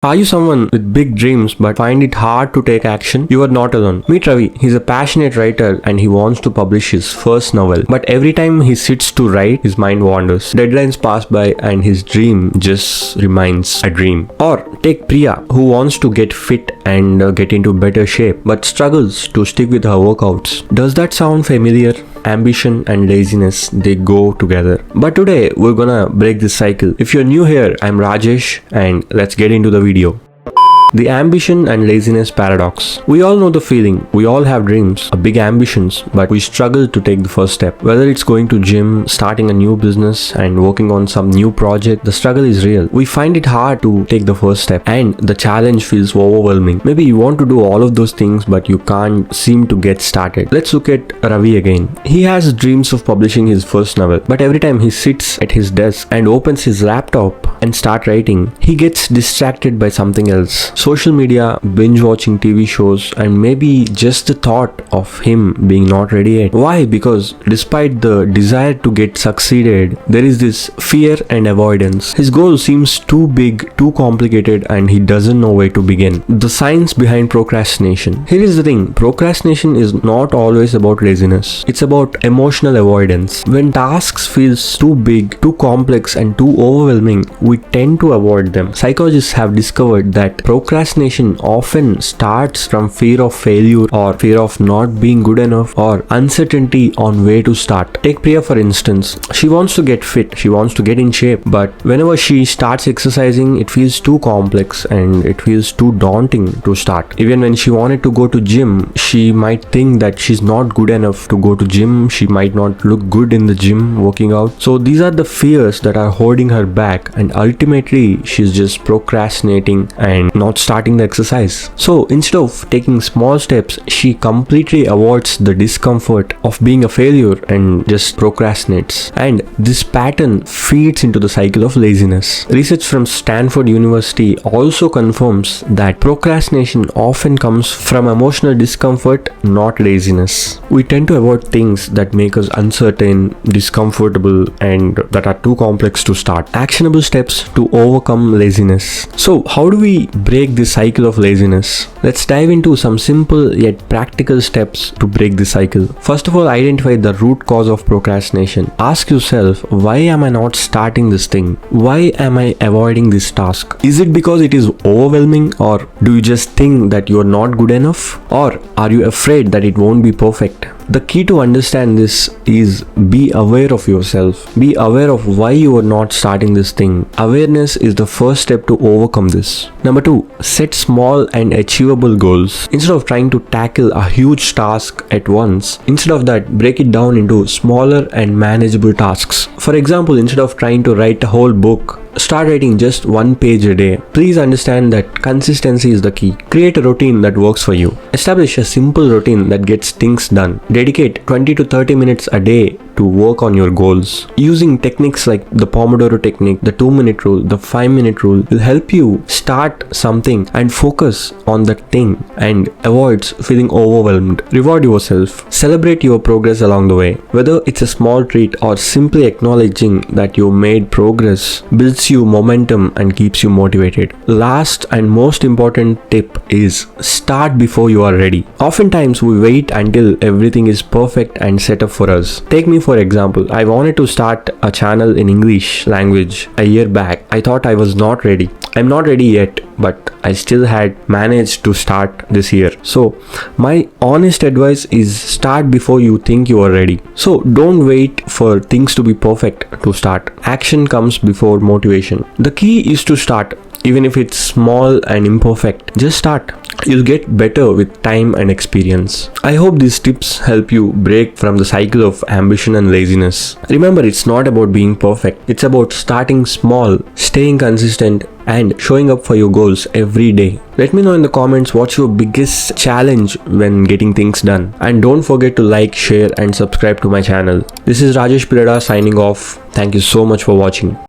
Are you someone with big dreams but find it hard to take action? You are not alone. Meet Ravi. He's a passionate writer and he wants to publish his first novel. But every time he sits to write, his mind wanders. Deadlines pass by and his dream just remains a dream. Or take Priya, who wants to get fit and get into better shape but struggles to stick with her workouts. Does that sound familiar? Ambition and laziness, they go together. But today we're gonna break this cycle. If you're new here, I'm Rajesh and let's get into the video. The ambition and laziness paradox. We all know the feeling. We all have dreams, big ambitions, but we struggle to take the first step. Whether it's going to gym, starting a new business, and working on some new project, the struggle is real. We find it hard to take the first step and the challenge feels overwhelming. Maybe you want to do all of those things, but you can't seem to get started. Let's look at Ravi again. He has dreams of publishing his first novel, but every time he sits at his desk and opens his laptop and start writing, he gets distracted by something else. Social media, binge watching TV shows, and maybe just the thought of him being not ready yet. Why? Because despite the desire to get succeeded, there is this fear and avoidance. His goal seems too big, too complicated, and he doesn't know where to begin. The science behind procrastination. Here is the thing, procrastination is not always about laziness. It's about emotional avoidance. When tasks feels too big, too complex, and too overwhelming, we tend to avoid them. Psychologists have discovered that procrastination often starts from fear of failure or fear of not being good enough or uncertainty on where to start. Take Priya for instance. She wants to get fit, she wants to get in shape, but whenever she starts exercising, it feels too complex and it feels too daunting to start. Even when she wanted to go to gym, she might think that she's not good enough to go to gym, she might not look good in the gym working out. So these are the fears that are holding her back, and ultimately she's just procrastinating and not starting the exercise. So instead of taking small steps, she completely avoids the discomfort of being a failure and just procrastinates. And this pattern feeds into the cycle of laziness. Research from Stanford University also confirms that procrastination often comes from emotional discomfort, not laziness. We tend to avoid things that make us uncertain, discomfortable, and that are too complex to start. Actionable steps to overcome laziness. So how do we break this cycle of laziness? Let's dive into some simple yet practical steps to break this cycle. First of all, identify the root cause of procrastination. Ask yourself, why am I not starting this thing? Why am I avoiding this task? Is it because it is overwhelming, or do you just think that you are not good enough? Or are you afraid that it won't be perfect? The key to understand this is be aware of yourself. Be aware of why you are not starting this thing. Awareness is the first step to overcome this. Number 2, set small and achievable goals. Instead of trying to tackle a huge task at once, instead of that, break it down into smaller and manageable tasks. For example, instead of trying to write a whole book, start writing just 1 page a day. Please understand that consistency is the key. Create a routine that works for you. Establish a simple routine that gets things done. Dedicate 20 to 30 minutes a day to work on your goals. Using techniques like the Pomodoro technique, the 2-minute rule, the 5-minute rule will help you start something and focus on that thing and avoids feeling overwhelmed. Reward yourself. Celebrate your progress along the way. Whether it's a small treat or simply acknowledging that you made progress builds you momentum and keeps you motivated. Last and most important tip is start before you are ready. Oftentimes we wait until everything is perfect and set up for us. Take me for example. I wanted to start a channel in English language a year back. I thought I was not ready. I'm not ready yet, but I still had managed to start this year. So my honest advice is start before you think you are ready. So don't wait for things to be perfect to start. Action comes before motivation. The key is to start. Even if it's small and imperfect, just start. You'll get better with time and experience. I hope these tips help you break from the cycle of ambition and laziness. Remember, it's not about being perfect. It's about starting small, staying consistent, and showing up for your goals every day. Let me know in the comments what's your biggest challenge when getting things done. And don't forget to like, share, and subscribe to my channel. This is Rajesh Pirada signing off. Thank you so much for watching.